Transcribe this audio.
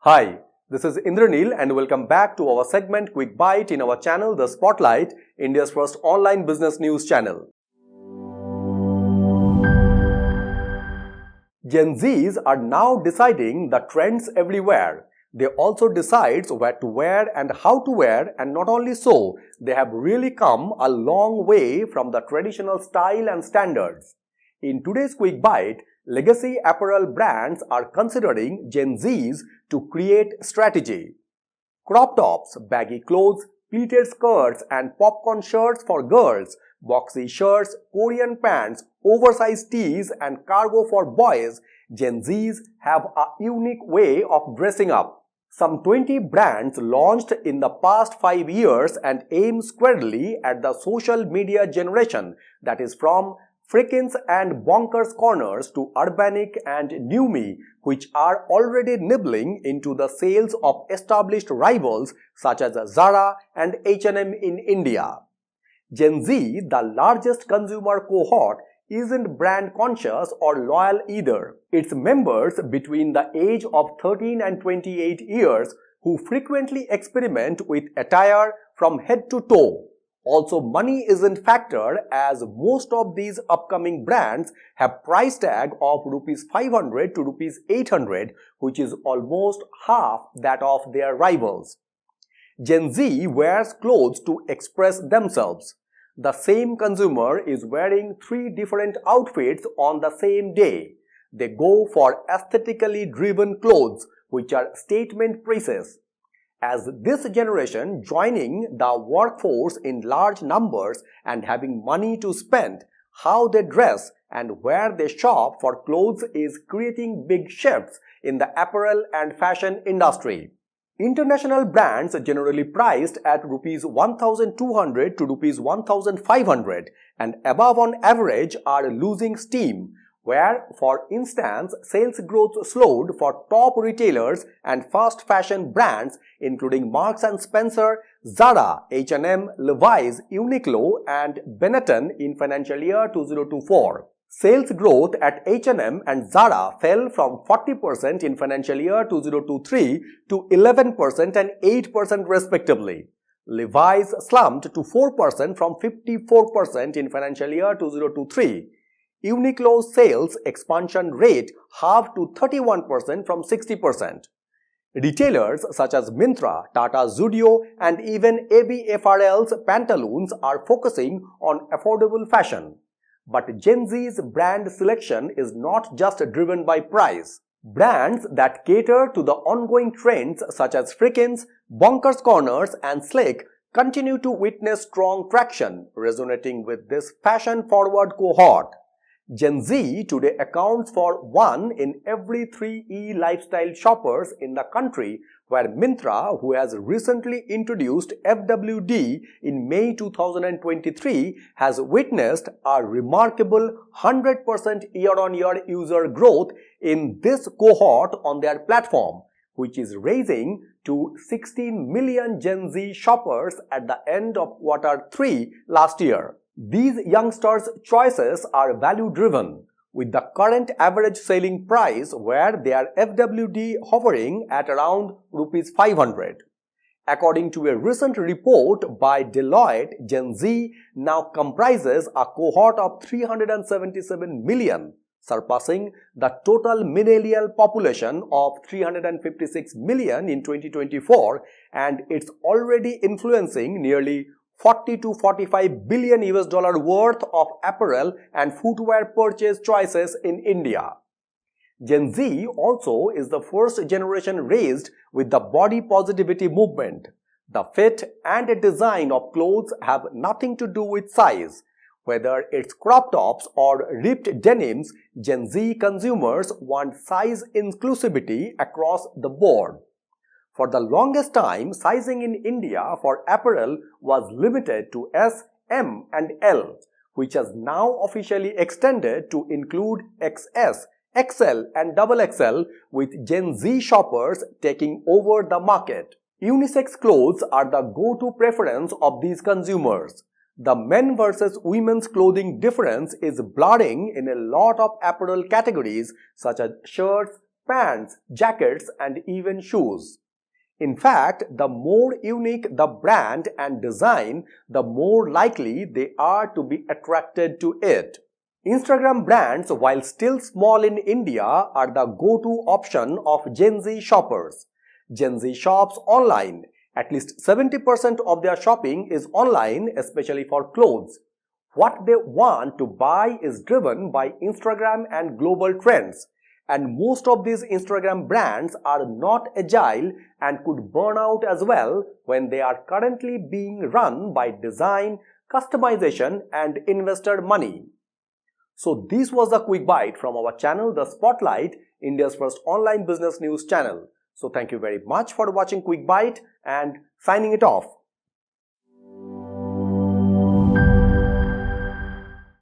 Hi, this is Indranil and welcome back to our segment Quick Bite in our channel The Spotlight, India's first online business news channel. Gen Zs are now deciding the trends everywhere. They also decide what to wear and how to wear, and not only so, they have really come a long way from the traditional style and standards. In today's Quick Bite, legacy apparel brands are considering Gen Zs to create strategy. Crop tops, baggy clothes, pleated skirts and popcorn shirts for girls, boxy shirts, Korean pants, oversized tees and cargo for boys, Gen Zs have a unique way of dressing up. Some 20 brands launched in the past 5 years and aim squarely at the social media generation, that is from Frickins and Bonkers Corners to Urbanic and New Me, which are already nibbling into the sales of established rivals such as Zara and H&M in India. Gen Z, the largest consumer cohort, isn't brand conscious or loyal either. It's members between the age of 13 and 28 years who frequently experiment with attire from head to toe. Also, money isn't factored as most of these upcoming brands have price tag of Rs 500 to Rs 800, which is almost half that of their rivals. Gen Z wears clothes to express themselves. The same consumer is wearing 3 different outfits on the same day. They go for aesthetically driven clothes, which are statement pieces. As this generation joining the workforce in large numbers and having money to spend, how they dress and where they shop for clothes is creating big shifts in the apparel and fashion industry. International brands generally priced at Rs 1,200 to Rs 1,500 and above on average are losing steam, where, for instance, sales growth slowed for top retailers and fast fashion brands including Marks & Spencer, Zara, H&M, Levi's, Uniqlo and Benetton in financial year 2024. Sales growth at H&M and Zara fell from 40% in financial year 2023 to 11% and 8% respectively. Levi's slumped to 4% from 54% in financial year 2023. Uniqlo's sales expansion rate halved to 31% from 60%. Retailers such as Myntra, Tata Zudio and even ABFRL's Pantaloons are focusing on affordable fashion. But Gen Z's brand selection is not just driven by price. Brands that cater to the ongoing trends such as Frickins, Bonkers Corners and Slick continue to witness strong traction, resonating with this fashion-forward cohort. Gen Z today accounts for 1 in every 3 e-lifestyle shoppers in the country, where Myntra, who has recently introduced FWD in May 2023, has witnessed a remarkable 100% year-on-year user growth in this cohort on their platform, which is raising to 16 million Gen Z shoppers at the end of Q3 last year. These youngsters' choices are value-driven, with the current average selling price where their FWD hovering at around Rs 500. According to a recent report by Deloitte, Gen Z now comprises a cohort of 377 million, surpassing the total millennial population of 356 million in 2024, and it's already influencing nearly 40 to 45 billion US dollar worth of apparel and footwear purchase choices in India. Gen Z also is the first generation raised with the body positivity movement. The fit and design of clothes have nothing to do with size. Whether it's crop tops or ripped denims, Gen Z consumers want size inclusivity across the board. For the longest time, sizing in India for apparel was limited to S, M and L, which has now officially extended to include XS, XL and XXL, with Gen Z shoppers taking over the market. Unisex clothes are the go-to preference of these consumers. The men versus women's clothing difference is blurring in a lot of apparel categories such as shirts, pants, jackets, and even shoes. In fact, the more unique the brand and design, the more likely they are to be attracted to it. Instagram brands, while still small in India, are the go-to option of Gen Z shoppers. Gen Z shops online. At least 70% of their shopping is online, especially for clothes. What they want to buy is driven by Instagram and global trends. And most of these Instagram brands are not agile and could burn out as well when they are currently being run by design, customization, and investor money. So this was the quick bite from our channel, The Spotlight, India's first online business news channel. So thank you very much for watching Quick Bite and signing it off.